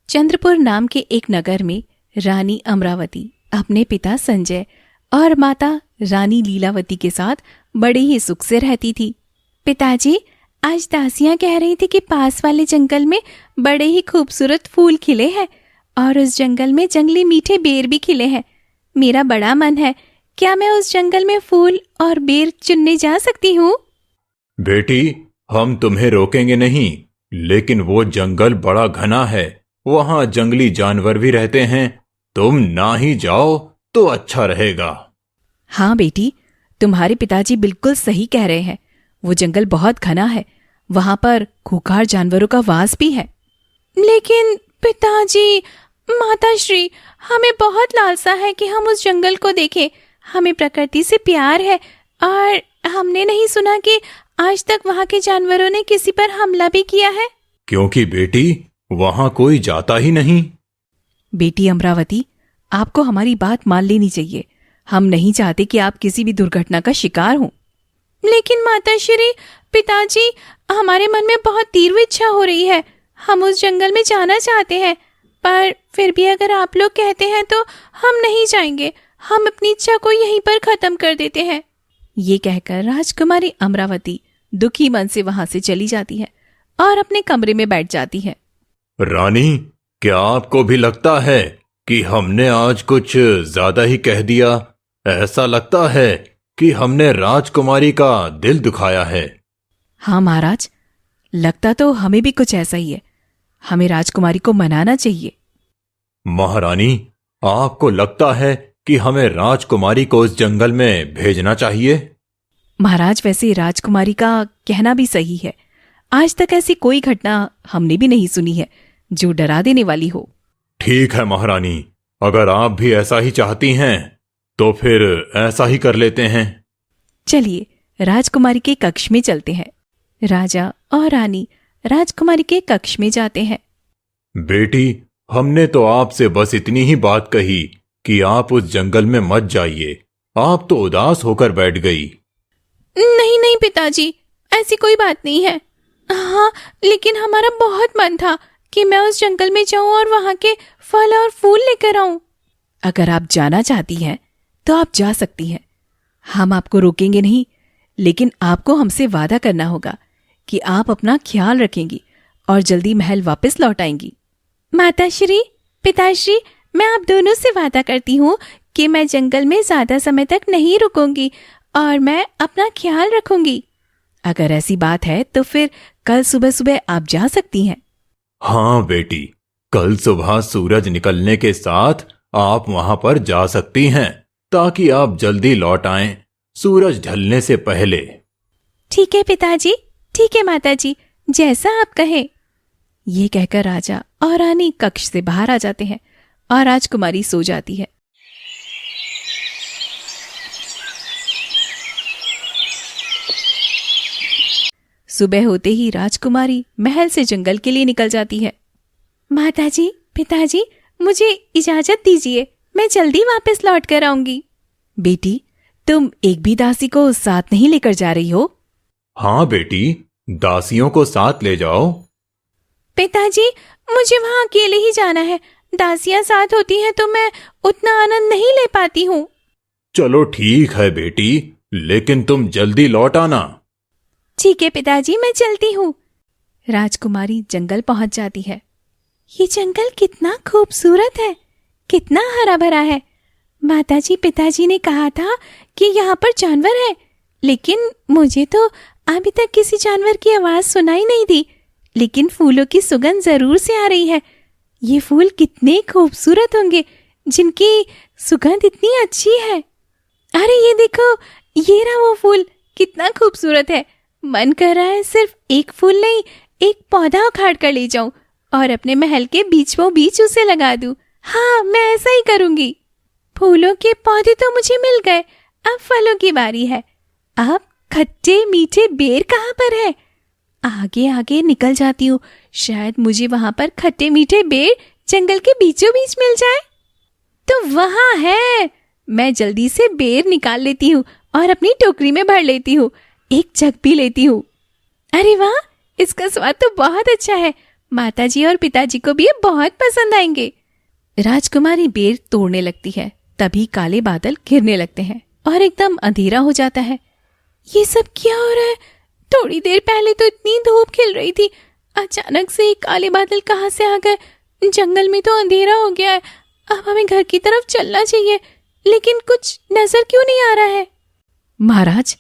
चंद्रपुर नाम के एक नगर में रानी अमरावती अपने पिता संजय और माता रानी लीलावती के साथ बड़े ही सुख से रहती थी। पिताजी, आज दासियां कह रही थी कि पास वाले जंगल में बड़े ही खूबसूरत फूल खिले हैं और उस जंगल में जंगली मीठे बेर भी खिले हैं। मेरा बड़ा मन है, क्या मैं उस जंगल में फूल और बेर चुनने जा सकती हूँ? बेटी, हम तुम्हें रोकेंगे नहीं, लेकिन वो जंगल बड़ा घना है, वहाँ जंगली जानवर भी रहते हैं। तुम ना ही जाओ तो अच्छा रहेगा। हाँ बेटी, तुम्हारे पिताजी बिल्कुल सही कह रहे हैं। वो जंगल बहुत घना है, वहां पर खूंखार जानवरों का वास भी है। लेकिन पिताजी, माताश्री, हमें बहुत लालसा है कि हम उस जंगल को देखें। हमें प्रकृति से प्यार है और हमने नहीं सुना कि आज तक वहां के जानवरों ने किसी पर हमला भी किया है। क्योंकि बेटी, वहां कोई जाता ही नहीं। बेटी अमरावती, आपको हमारी बात मान लेनी चाहिए। हम नहीं चाहते कि आप किसी भी दुर्घटना का शिकार हों। लेकिन माताश्री, पिताजी, हमारे मन में बहुत तीव्र इच्छा हो रही है। हम उस जंगल में जाना चाहते हैं, पर फिर भी अगर आप लोग कहते हैं तो हम नहीं जाएंगे। हम अपनी इच्छा को यहीं पर खत्म कर देते हैं। ये कहकर राजकुमारी अमरावती दुखी मन से वहां से चली जाती है और अपने कमरे में बैठ जाती है। रानी, क्या आपको भी लगता है कि हमने आज कुछ ज्यादा ही कह दिया? ऐसा लगता है कि हमने राजकुमारी का दिल दुखाया है। हाँ महाराज, लगता तो हमें भी कुछ ऐसा ही है। हमें राजकुमारी को मनाना चाहिए। महारानी, आपको लगता है कि हमें राजकुमारी को उस जंगल में भेजना चाहिए? महाराज, वैसे राजकुमारी का कहना भी सही है। आज तक ऐसी कोई घटना हमने भी नहीं सुनी है जो डरा देने वाली हो। ठीक है महारानी, अगर आप भी ऐसा ही चाहती हैं तो फिर ऐसा ही कर लेते हैं। चलिए राजकुमारी के कक्ष में चलते हैं। राजा और रानी राजकुमारी के कक्ष में जाते हैं। बेटी, हमने तो आपसे बस इतनी ही बात कही कि आप उस जंगल में मत जाइए। आप तो उदास होकर बैठ गई। नहीं नहीं पिताजी, ऐसी कोई बात नहीं है। हाँ, लेकिन हमारा बहुत मन था कि मैं उस जंगल में जाऊं और वहां के फल और फूल लेकर आऊं। अगर आप जाना चाहती हैं तो आप जा सकती हैं। हम आपको रोकेंगे नहीं, लेकिन आपको हमसे वादा करना होगा कि आप अपना ख्याल रखेंगी और जल्दी महल वापस लौट आएंगी। माताश्री, पिताश्री, मैं आप दोनों से वादा करती हूँ कि मैं जंगल में ज्यादा समय तक नहीं रुकूंगी और मैं अपना ख्याल रखूंगी। अगर ऐसी बात है तो फिर कल सुबह सुबह आप जा सकती हैं। हाँ बेटी, कल सुबह सूरज निकलने के साथ आप वहां पर जा सकती हैं, ताकि आप जल्दी लौट आएं, सूरज ढलने से पहले। ठीक है पिताजी, ठीक है माताजी, जैसा आप कहें। ये कहकर राजा और रानी कक्ष से बाहर आ जाते हैं और राजकुमारी सो जाती है। सुबह होते ही राजकुमारी महल से जंगल के लिए निकल जाती है। माताजी, पिताजी, मुझे इजाजत दीजिए, मैं जल्दी वापस लौट कर आऊंगी। बेटी, तुम एक भी दासी को साथ नहीं लेकर जा रही हो? हाँ बेटी, दासियों को साथ ले जाओ। पिताजी, मुझे वहां अकेले ही जाना है। दासियां साथ होती हैं तो मैं उतना आनंद नहीं ले पाती हूँ। चलो ठीक है बेटी, लेकिन तुम जल्दी लौट आना। ठीक है पिताजी, मैं चलती हूँ। राजकुमारी जंगल पहुंच जाती है। ये जंगल कितना खूबसूरत है, कितना हरा भरा है। माताजी, पिताजी ने कहा था कि यहाँ पर जानवर है, लेकिन मुझे तो अभी तक किसी जानवर की आवाज सुनाई नहीं दी। लेकिन फूलों की सुगंध जरूर से आ रही है। ये फूल कितने खूबसूरत होंगे जिनकी सुगंध इतनी अच्छी है। अरे ये देखो, ये रहा वो फूल, कितना खूबसूरत है। मन कर रहा है सिर्फ एक फूल नहीं, एक पौधा उखाड़ कर ले जाऊं और अपने महल के बीचों बीच उसे लगा दूं। हाँ, मैं ऐसा ही करूंगी। फूलों के पौधे तो मुझे मिल गए, अब फलों की बारी है। अब खट्टे मीठे बेर कहाँ पर है? आगे आगे निकल जाती हूँ, शायद मुझे वहां पर खट्टे मीठे बेर जंगल के बीचों बीच मिल जाए। तो वहां है। मैं जल्दी से बेर निकाल लेती हूँ और अपनी टोकरी में भर लेती हूँ। एक जग भी लेती हूँ। अरे वाह, इसका स्वाद तो बहुत अच्छा है। माताजी और पिताजी को भी ये बहुत पसंद आएंगे। राजकुमारी बेर तोड़ने लगती है, तभी काले बादल घिरने लगते हैं और एकदम अंधेरा हो जाता है। ये सब क्या हो रहा है? थोड़ी देर पहले तो इतनी धूप खिल रही थी, अचानक से ये काले बादल कहाँ से आ गए? जंगल में तो अंधेरा हो गया है, अब हमें घर की तरफ चलना चाहिए, लेकिन कुछ नजर क्यों नहीं आ रहा है? महाराज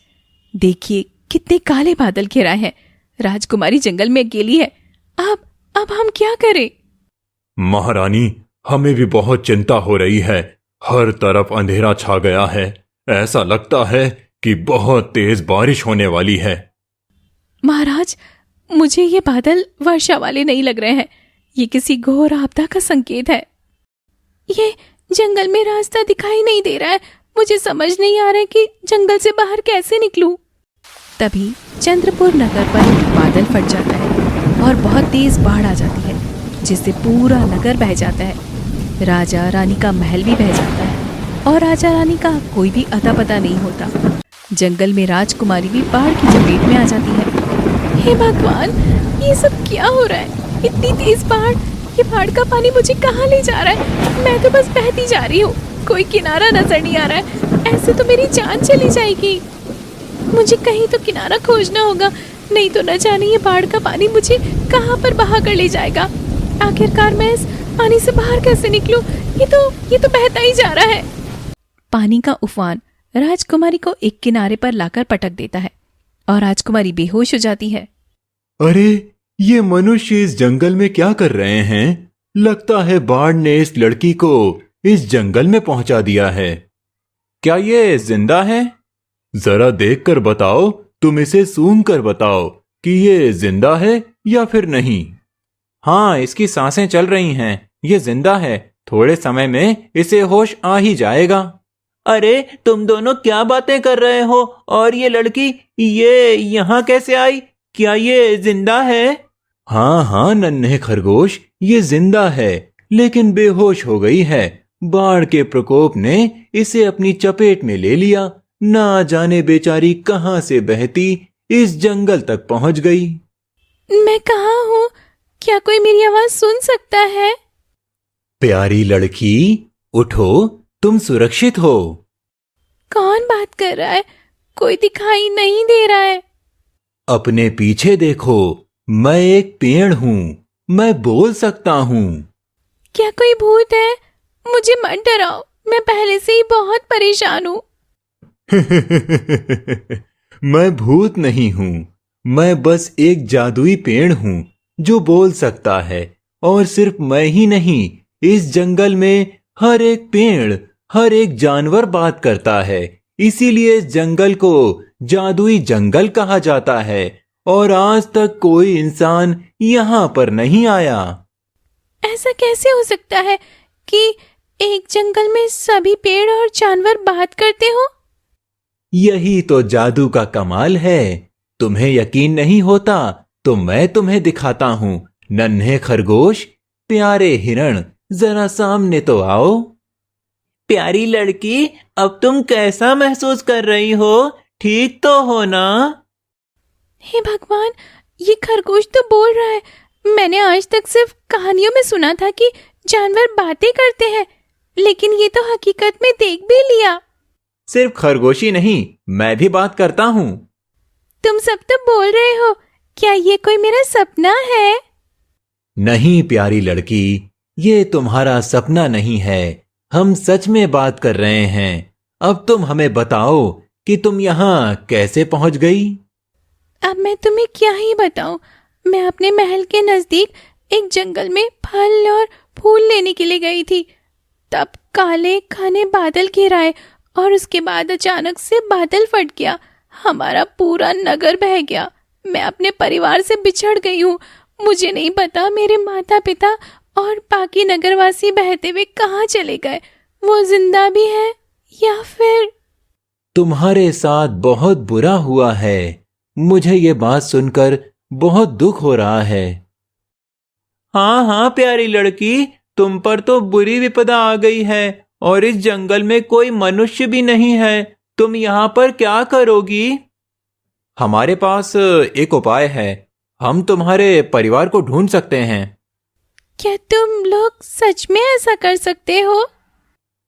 देखिए, कितने काले बादल घिरा है। राजकुमारी जंगल में अकेली है। अब हम क्या करें? महारानी, हमें भी बहुत चिंता हो रही है। हर तरफ अंधेरा छा गया है। ऐसा लगता है कि बहुत तेज बारिश होने वाली है। महाराज, मुझे ये बादल वर्षा वाले नहीं लग रहे हैं। ये किसी घोर आपदा का संकेत है। ये जंगल में रास्ता दिखाई नहीं दे रहा है। मुझे समझ नहीं आ रहा है कि जंगल से बाहर कैसे निकलूं। तभी चंद्रपुर नगर पर एक बादल फट जाता है और बहुत तेज बाढ़ आ जाती है, जिससे पूरा नगर बह जाता है। राजा रानी का महल भी बह जाता है और राजा रानी का कोई भी अता पता नहीं होता। जंगल में राजकुमारी भी बाढ़ की चपेट में आ जाती है। हे भगवान, ये सब क्या हो रहा है? इतनी तेज बाढ़, ये बाढ़ का पानी मुझे कहाँ ले जा रहा है? मैं तो बस बहती जा रही हूँ, कोई किनारा नजर नहीं आ रहा है। ऐसे तो मेरी जान चली जाएगी। मुझे कहीं तो किनारा खोजना होगा, नहीं तो न जाने ये बाढ़ का पानी मुझे कहाँ पर बहा कर ले जाएगा। आखिरकार मैं इस पानी से बाहर कैसे निकलूं? ये तो बहता ही जा रहा है। पानी का उफान राजकुमारी को एक किनारे पर लाकर पटक देता है और राजकुमारी बेहोश हो जाती है। अरे, ये मनुष्य इस जंगल में क्या कर रहे हैं? लगता है बाढ़ ने इस लड़की को इस जंगल में पहुंचा दिया है। क्या ये जिंदा है? जरा देखकर बताओ, तुम इसे सूंघ कर बताओ कि ये जिंदा है या फिर नहीं। हाँ, इसकी सांसें चल रही हैं। ये जिंदा है। थोड़े समय में इसे होश आ ही जाएगा। अरे, तुम दोनों क्या बातें कर रहे हो? और ये लड़की ये यहाँ कैसे आई? क्या ये जिंदा है? हाँ नन्हे खरगोश, ये जिंदा है, लेकिन बेहोश हो गई है। बाढ़ के प्रकोप ने इसे अपनी चपेट में ले लिया। ना जाने बेचारी कहाँ से बहती इस जंगल तक पहुंच गई। मैं कहाँ हूँ? क्या कोई मेरी आवाज सुन सकता है? प्यारी लड़की, उठो, तुम सुरक्षित हो। कौन बात कर रहा है? कोई दिखाई नहीं दे रहा है। अपने पीछे देखो, मैं एक पेड़ हूँ, मैं बोल सकता हूँ। क्या कोई भूत है? मुझे मत डराओ, मैं पहले से ही बहुत परेशान हूँ। मैं भूत नहीं हूँ, मैं बस एक जादुई पेड़ हूँ जो बोल सकता है। और सिर्फ मैं ही नहीं, इस जंगल में हर एक पेड़, हर एक जानवर बात करता है। इसीलिए इस जंगल को जादुई जंगल कहा जाता है। और आज तक कोई इंसान यहाँ पर नहीं आया। ऐसा कैसे हो सकता है कि एक जंगल में सभी पेड़ और जानवर बात करते हो? यही तो जादू का कमाल है। तुम्हें यकीन नहीं होता तो मैं तुम्हें दिखाता हूँ। नन्हे खरगोश, प्यारे हिरण, जरा सामने तो आओ। प्यारी लड़की, अब तुम कैसा महसूस कर रही हो? ठीक तो हो ना? हे भगवान, ये खरगोश तो बोल रहा है। मैंने आज तक सिर्फ कहानियों में सुना था कि जानवर बातें करते हैं, लेकिन ये तो हकीकत में देख भी लिया। सिर्फ खरगोशी नहीं, मैं भी बात करता हूँ। तुम सब तो बोल रहे हो, क्या ये कोई मेरा सपना है? नहीं प्यारी लड़की, ये तुम्हारा सपना नहीं है, हम सच में बात कर रहे हैं। अब तुम हमें बताओ कि तुम यहाँ कैसे पहुंच गई? अब मैं तुम्हें क्या ही बताऊं। मैं अपने महल के नजदीक एक जंगल में फल और फूल लेने के लिए गई थी। तब काले घने बादल घिर आए और उसके बाद अचानक से बादल फट गया। हमारा पूरा नगर बह गया। मैं अपने परिवार से बिछड़ गई हूँ। मुझे नहीं पता मेरे माता पिता और बाकी नगरवासी बहते हुए कहाँ चले गए। वो जिंदा भी है या फिर? तुम्हारे साथ बहुत बुरा हुआ है। मुझे ये बात सुनकर बहुत दुख हो रहा है। हाँ प्यारी लड़की, तुम पर तो बुरी विपदा आ गई है और इस जंगल में कोई मनुष्य भी नहीं है। तुम यहाँ पर क्या करोगी? हमारे पास एक उपाय है। हम तुम्हारे परिवार को ढूंढ सकते हैं। क्या तुम लोग सच में ऐसा कर सकते हो?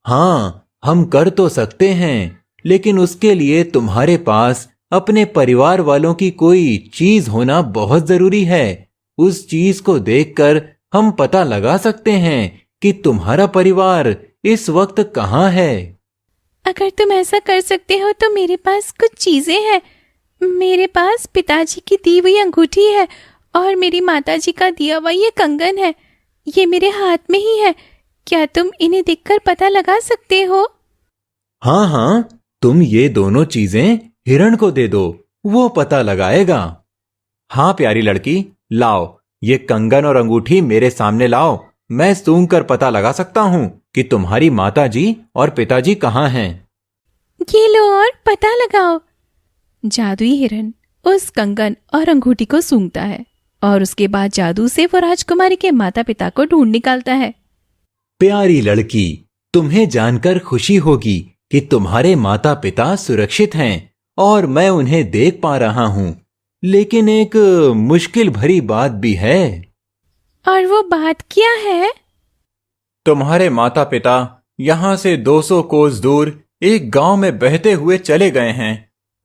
हाँ, हम कर तो सकते हैं, लेकिन उसके लिए तुम्हारे पास अपने परिवार वालों की कोई चीज होना बहुत जरूरी है। उस चीज को देखकर हम पता लगा सकते हैं कि तुम्हारा परिवार इस वक्त कहाँ है। अगर तुम ऐसा कर सकते हो तो मेरे पास कुछ चीजें हैं। मेरे पास पिताजी की दी हुई अंगूठी है और मेरी माताजी का दिया हुआ ये कंगन है। ये मेरे हाथ में ही है। क्या तुम इन्हें देखकर पता लगा सकते हो? हाँ हाँ, तुम ये दोनों चीजें हिरण को दे दो, वो पता लगाएगा। हाँ प्यारी लड़की, लाओ ये कंगन और अंगूठी मेरे सामने लाओ। मैं सूंघ कर पता लगा सकता हूँ कि तुम्हारी माताजी और पिताजी कहाँ हैं। ये लो और पता लगाओ। जादुई हिरन उस कंगन और अंगूठी को सूंघता है और उसके बाद जादू से वो राजकुमारी के माता पिता को ढूंढ निकालता है। प्यारी लड़की, तुम्हें जानकर खुशी होगी कि तुम्हारे माता पिता सुरक्षित हैं और मैं उन्हें देख पा रहा हूँ। लेकिन एक मुश्किल भरी बात भी है। और वो बात क्या है? तुम्हारे माता पिता यहाँ से 200 कोस दूर एक गांव में बहते हुए चले गए हैं।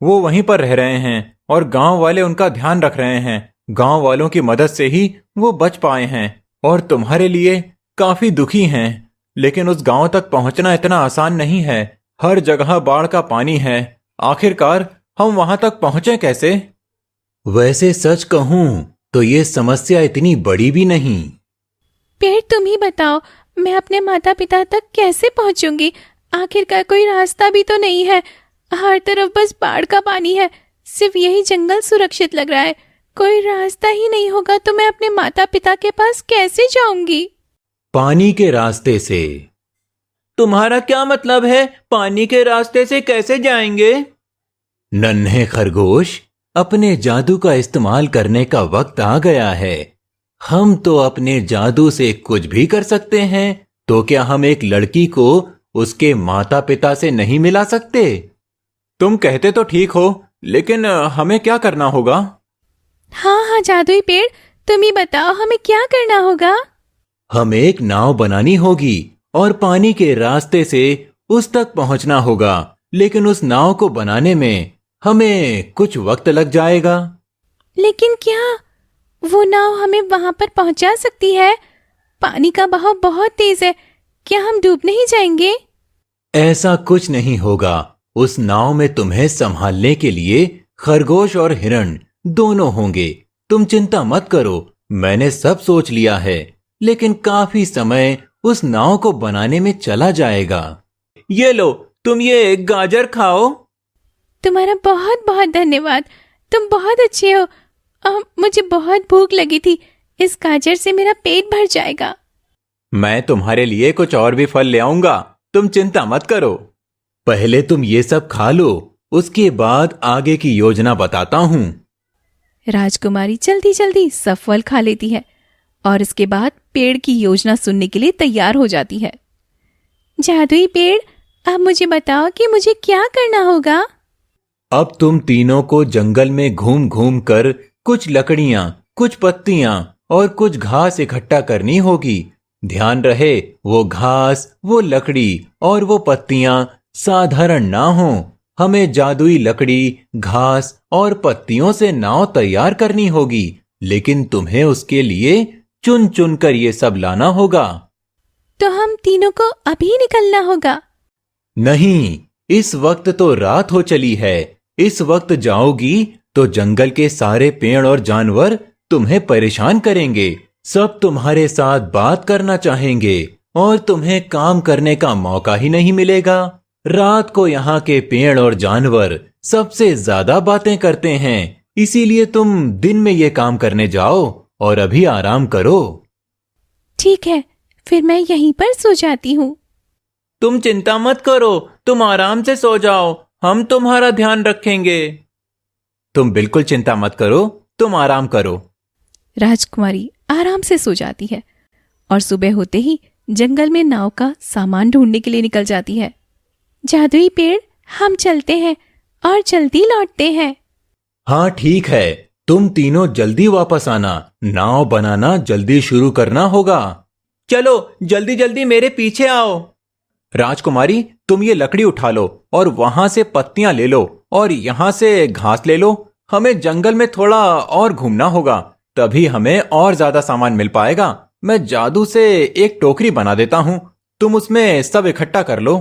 वो वहीं पर रह रहे हैं और गांव वाले उनका ध्यान रख रहे हैं। गांव वालों की मदद से ही वो बच पाए हैं और तुम्हारे लिए काफी दुखी हैं। लेकिन उस गांव तक पहुंचना इतना आसान नहीं है। हर जगह बाढ़ का पानी है। आखिरकार हम वहां तक पहुंचे कैसे? वैसे सच कहूं तो ये समस्या इतनी बड़ी भी नहीं। पेड़ तुम ही बताओ, मैं अपने माता पिता तक कैसे पहुंचूंगी? आखिरकार कोई रास्ता भी तो नहीं है। हर तरफ बस बाढ़ का पानी है। सिर्फ यही जंगल सुरक्षित लग रहा है। कोई रास्ता ही नहीं होगा तो मैं अपने माता पिता के पास कैसे जाऊंगी? पानी के रास्ते से। तुम्हारा क्या मतलब है? पानी के रास्ते से कैसे जाएंगे? नन्हे खरगोश, अपने जादू का इस्तेमाल करने का वक्त आ गया है। हम तो अपने जादू से कुछ भी कर सकते हैं। तो क्या हम एक लड़की को उसके माता पिता से नहीं मिला सकते? तुम कहते तो ठीक हो, लेकिन हमें क्या करना होगा? हाँ हाँ जादुई पेड़, तुम ही बताओ हमें क्या करना होगा? हमें एक नाव बनानी होगी और पानी के रास्ते से उस तक पहुंचना होगा। लेकिन उस नाव को बनाने में हमें कुछ वक्त लग जाएगा। लेकिन क्या वो नाव हमें वहां पर पहुंचा सकती है? पानी का बहाव बहुत तेज है। क्या हम डूब नहीं जाएंगे? ऐसा कुछ नहीं होगा। उस नाव में तुम्हें संभालने के लिए खरगोश और हिरण दोनों होंगे। तुम चिंता मत करो, मैंने सब सोच लिया है। लेकिन काफी समय उस नाव को बनाने में चला जाएगा। ये लो, तुम ये गाजर खाओ। तुम्हारा बहुत बहुत धन्यवाद। तुम बहुत अच्छे हो। मुझे बहुत भूख लगी थी। इस गाजर से मेरा पेट भर जाएगा। मैं तुम्हारे लिए कुछ और भी फल ले आऊंगा, तुम चिंता मत करो। पहले तुम ये सब खा लो, उसके बाद आगे की योजना बताता हूँ। राजकुमारी जल्दी जल्दी सब फल खा लेती है और इसके बाद पेड़ की योजना सुनने के लिए तैयार हो जाती है। जादुई पेड़, अब मुझे बताओ कि मुझे क्या करना होगा? अब तुम तीनों को जंगल में घूम घूम कर कुछ लकड़ियां, कुछ पत्तियां और कुछ घास इकट्ठा करनी होगी। ध्यान रहे वो घास, वो लकड़ी और वो पत्तियां साधारण ना हो। हमें जादुई लकड़ी, घास और पत्तियों से नाव तैयार करनी होगी। लेकिन तुम्हें उसके लिए चुन चुन कर ये सब लाना होगा। तो हम तीनों को अभी निकलना होगा? नहीं, इस वक्त तो रात हो चली है। इस वक्त जाओगी तो जंगल के सारे पेड़ और जानवर तुम्हें परेशान करेंगे। सब तुम्हारे साथ बात करना चाहेंगे और तुम्हें काम करने का मौका ही नहीं मिलेगा। रात को यहाँ के पेड़ और जानवर सबसे ज्यादा बातें करते हैं। इसीलिए तुम दिन में ये काम करने जाओ और अभी आराम करो। ठीक है, फिर मैं यहीं पर सो जाती हूँ। तुम चिंता मत करो, तुम आराम से सो जाओ, हम तुम्हारा ध्यान रखेंगे। तुम बिल्कुल चिंता मत करो, तुम आराम करो। राजकुमारी आराम से सो जाती है और सुबह होते ही जंगल में नाव का सामान ढूंढने के लिए निकल जाती है। जादुई पेड़, हम चलते हैं और जल्दी लौटते हैं। हाँ ठीक है, तुम तीनों जल्दी वापस आना, नाव बनाना जल्दी शुरू करना होगा। चलो जल्दी जल्दी मेरे पीछे आओ। राजकुमारी, तुम ये लकड़ी उठा लो और वहां से पत्तियां ले लो और यहां से घास ले लो। हमें जंगल में थोड़ा और घूमना होगा, तभी हमें और ज्यादा सामान मिल पाएगा। मैं जादू से एक टोकरी बना देता हूं, तुम उसमें सब इकट्ठा कर लो।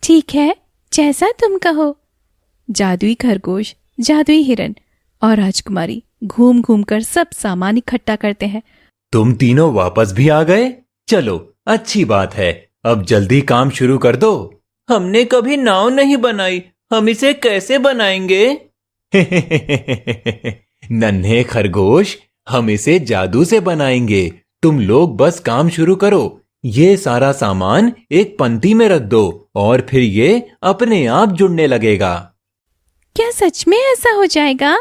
ठीक है, जैसा तुम कहो। जादुई खरगोश, जादुई हिरन और राजकुमारी घूम घूम कर सब सामान इकट्ठा करते हैं। तुम तीनों वापस भी आ गए? चलो अच्छी बात है, अब जल्दी काम शुरू कर दो। हमने कभी नाव नहीं बनाई, हम इसे कैसे बनाएंगे? नन्हे खरगोश, हम इसे जादू से बनाएंगे। तुम लोग बस काम शुरू करो। ये सारा सामान एक पंक्ति में रख दो और फिर ये अपने आप जुड़ने लगेगा। क्या सच में ऐसा हो जाएगा?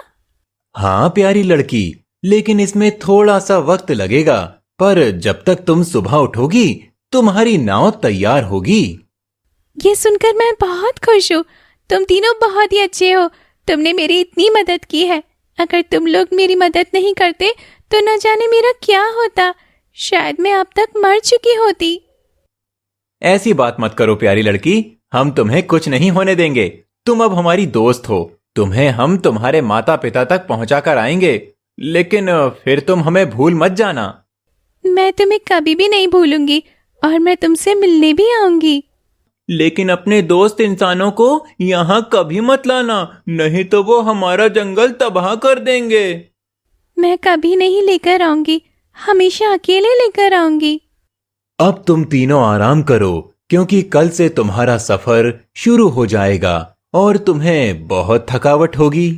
हाँ प्यारी लड़की, लेकिन इसमें थोड़ा सा वक्त लगेगा, पर जब तक तुम सुबह उठोगी तुम्हारी नाव तैयार होगी। ये सुनकर मैं बहुत खुश हूँ। तुम तीनों बहुत ही अच्छे हो। तुमने मेरी इतनी मदद की है। अगर तुम लोग मेरी मदद नहीं करते तो न जाने मेरा क्या होता। शायद मैं अब तक मर चुकी होती। ऐसी बात मत करो प्यारी लड़की, हम तुम्हें कुछ नहीं होने देंगे। तुम अब हमारी दोस्त हो। तुम्हें हम तुम्हारे माता पिता तक पहुंचाकर आएंगे, लेकिन फिर तुम हमें भूल मत जाना। मैं तुम्हें कभी भी नहीं भूलूंगी और मैं तुमसे मिलने भी आऊंगी। लेकिन अपने दोस्त इंसानों को यहाँ कभी मत लाना, नहीं तो वो हमारा जंगल तबाह कर देंगे। मैं कभी नहीं लेकर आऊंगी, हमेशा अकेले लेकर आऊंगी। अब तुम तीनों आराम करो, क्योंकि कल से तुम्हारा सफर शुरू हो जाएगा और तुम्हें बहुत थकावट होगी।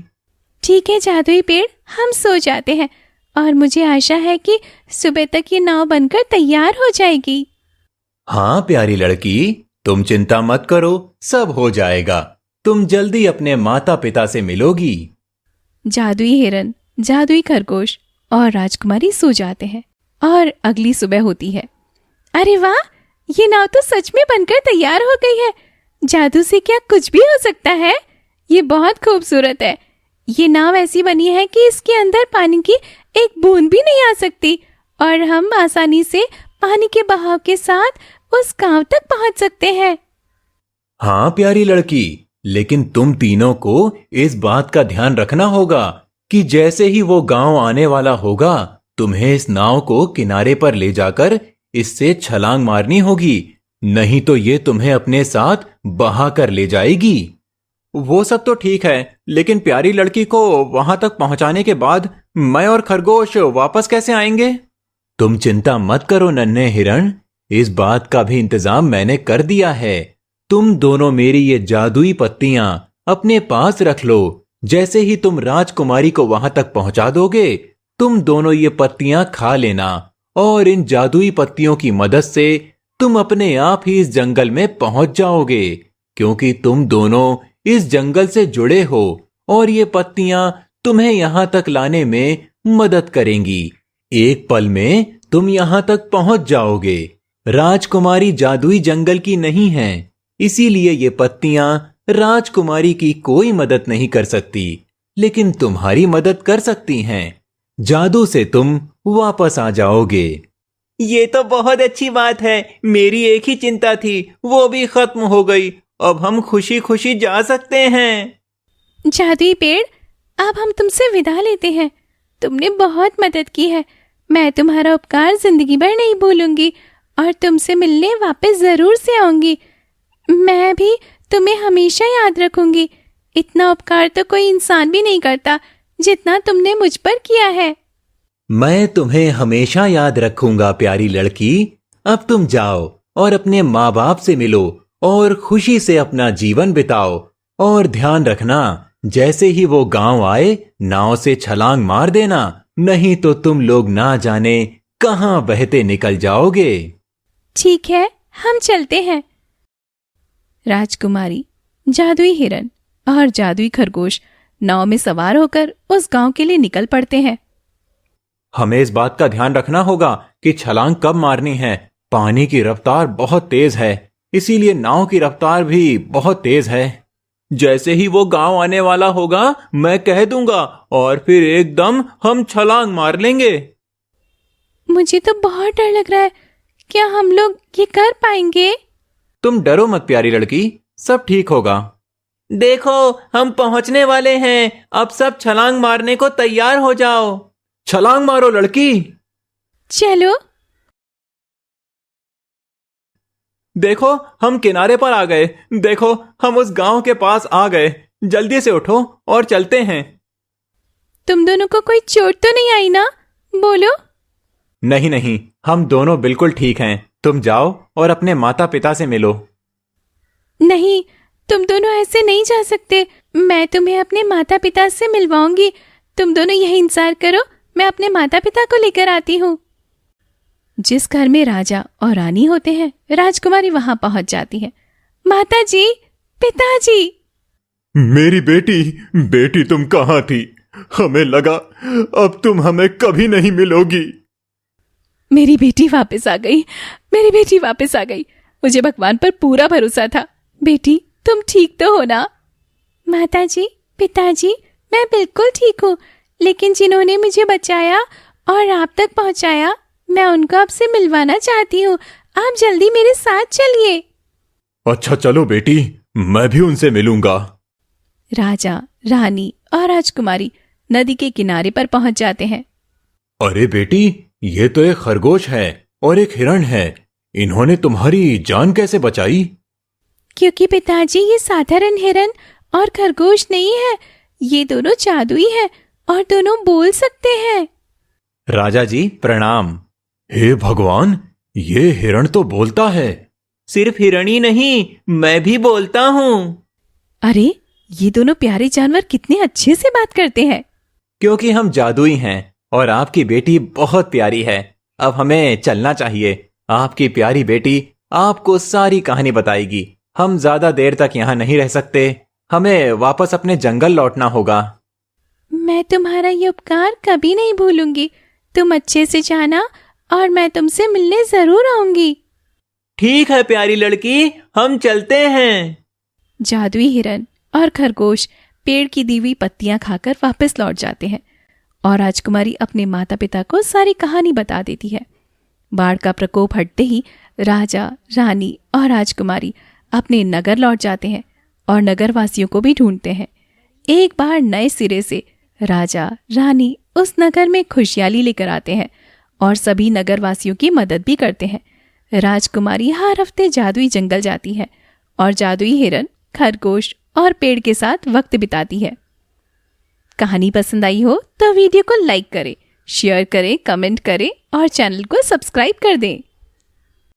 ठीक है जादुई पेड़, हम सो जाते हैं और मुझे आशा है कि सुबह तक ये नाव बनकर तैयार हो जाएगी। हाँ प्यारी लड़की, तुम चिंता मत करो, सब हो जाएगा। तुम जल्दी अपने माता पिता से मिलोगी। जादुई हिरन, जादुई खरगोश और राजकुमारी सो जाते हैं और अगली सुबह होती है। अरे वाह, ये नाव तो सच में बनकर तैयार हो गई है। जादू से क्या कुछ भी हो सकता है। ये बहुत खूबसूरत है। ये नाव ऐसी बनी है कि इसके अंदर पानी की एक बूंद भी नहीं आ सकती और हम आसानी से पानी के बहाव के साथ उस गांव तक पहुंच सकते हैं। हाँ प्यारी लड़की, लेकिन तुम तीनों को इस बात का ध्यान रखना होगा कि जैसे ही वो गांव आने वाला होगा, तुम्हें इस नाव को किनारे पर ले जाकर इससे छलांग मारनी होगी, नहीं तो ये तुम्हें अपने साथ बहा कर ले जाएगी। वो सब तो ठीक है, लेकिन प्यारी लड़की को वहां तक पहुंचाने के बाद मैं और खरगोश वापस कैसे आएंगे? तुम चिंता मत करो नन्हे हिरण, इस बात का भी इंतजाम मैंने कर दिया है। तुम दोनों मेरी ये जादुई पत्तियां अपने पास रख लो। जैसे ही तुम राजकुमारी को वहां तक पहुंचा दोगे, तुम दोनों ये पत्तियां खा लेना और इन जादुई पत्तियों की मदद से तुम अपने आप ही इस जंगल में पहुंच जाओगे, क्योंकि तुम दोनों इस जंगल से जुड़े हो और ये पत्तियां तुम्हें यहां तक लाने में मदद करेंगी। एक पल में तुम यहां तक पहुंच जाओगे। राजकुमारी जादुई जंगल की नहीं है, इसीलिए ये पत्तियां राजकुमारी की कोई मदद नहीं कर सकती, लेकिन तुम्हारी मदद कर सकती हैं। जादू से तुम वापस आ जाओगे। ये तो बहुत अच्छी बात है। मेरी एक ही चिंता थी, वो भी खत्म हो गई। अब हम खुशी खुशी जा सकते हैं। जादुई पेड़, अब हम तुमसे विदा लेते हैं। तुमने बहुत मदद की है। मैं तुम्हारा उपकार जिंदगी भर नहीं भूलूंगी और तुमसे मिलने वापस जरूर से आऊंगी। मैं भी तुम्हें हमेशा याद रखूंगी। इतना उपकार तो कोई इंसान भी नहीं करता जितना तुमने मुझ पर किया है। मैं तुम्हें हमेशा याद रखूंगा प्यारी लड़की। अब तुम जाओ और अपने माँ बाप से मिलो और खुशी से अपना जीवन बिताओ। और ध्यान रखना, जैसे ही वो गांव आए, नाव से छलांग मार देना, नहीं तो तुम लोग ना जाने कहां बहते निकल जाओगे। ठीक है, हम चलते हैं। राजकुमारी, जादुई हिरन और जादुई खरगोश नाव में सवार होकर उस गांव के लिए निकल पड़ते हैं। हमें इस बात का ध्यान रखना होगा कि छलांग कब मारनी है। पानी की रफ्तार बहुत तेज है, इसीलिए नाव की रफ्तार भी बहुत तेज है। जैसे ही वो गांव आने वाला होगा मैं कह दूंगा और फिर एकदम हम छलांग मार लेंगे। मुझे तो बहुत डर लग रहा है। क्या हम लोग ये कर पाएंगे? तुम डरो मत प्यारी लड़की, सब ठीक होगा। देखो हम पहुंचने वाले हैं, अब सब छलांग मारने को तैयार हो जाओ। छलांग मारो लड़की। चलो। देखो हम किनारे पर आ गए। देखो हम उस गांव के पास आ गए। जल्दी से उठो और चलते हैं। तुम दोनों को कोई चोट तो नहीं आई ना? बोलो। नहीं नहीं, हम दोनों बिल्कुल ठीक हैं। तुम जाओ और अपने माता पिता से मिलो। नहीं, तुम दोनों ऐसे नहीं जा सकते। मैं तुम्हें अपने माता पिता से मिलवाऊंगी। तुम दोनों यही इंतजार करो, मैं अपने माता पिता को लेकर आती हूँ। जिस घर में राजा और रानी होते हैं, राजकुमारी वहां पहुंच जाती है। माता जी, पिताजी। मेरी बेटी, बेटी तुम कहाँ थी? हमें लगा अब तुम हमें कभी नहीं मिलोगी। मेरी बेटी वापस आ गई। मेरी बेटी वापस आ गई। मुझे भगवान पर पूरा भरोसा था। बेटी, तुम ठीक तो हो ना? माता जी, पिताजी, मैं बिल्कुल ठीक हूँ, लेकिन जिन्होंने मुझे बचाया और आप तक पहुंचाया, मैं उनको आपसे मिलवाना चाहती हूँ। आप जल्दी मेरे साथ चलिए। अच्छा चलो बेटी, मैं भी उनसे मिलूंगा। राजा, रानी और राजकुमारी नदी के किनारे पर पहुंच जाते हैं। अरे बेटी, ये तो एक खरगोश है और एक हिरण है। इन्होंने तुम्हारी जान कैसे बचाई? क्योंकि पिताजी, ये साधारण हिरन और खरगोश नहीं है, ये दोनों जादुई है और दोनों बोल सकते हैं। राजा जी प्रणाम। हे भगवान, ये हिरण तो बोलता है। सिर्फ हिरण ही नहीं, मैं भी बोलता हूँ। अरे, ये दोनों प्यारे जानवर कितने अच्छे से बात करते हैं। क्योंकि हम जादुई हैं और आपकी बेटी बहुत प्यारी है। अब हमें चलना चाहिए। आपकी प्यारी बेटी आपको सारी कहानी बताएगी। हम ज्यादा देर तक यहाँ नहीं रह सकते। हमें वापस अपने जंगल लौटना होगा। मैं तुम्हारा ये उपकार कभी नहीं भूलूंगी। तुम अच्छे से जाना और मैं तुमसे मिलने जरूर आऊंगी। ठीक है प्यारी लड़की, हम चलते हैं। जादुई हिरन और खरगोश पेड़ की दी हुई पत्तियां खाकर वापस लौट जाते हैं और राजकुमारी अपने माता पिता को सारी कहानी बता देती है। बाढ़ का प्रकोप हटते ही राजा, रानी और राजकुमारी अपने नगर लौट जाते हैं और नगरवासियों को भी ढूंढते हैं। एक बार नए सिरे से राजा, रानी उस नगर में खुशहाली लेकर आते हैं और सभी नगरवासियों की मदद भी करते हैं। राजकुमारी हर हफ्ते जादुई जंगल जाती है और जादुई हिरन, खरगोश और पेड़ के साथ वक्त बिताती है। कहानी पसंद आई हो तो वीडियो को लाइक करें, शेयर करें, कमेंट करें और चैनल को सब्सक्राइब कर दें।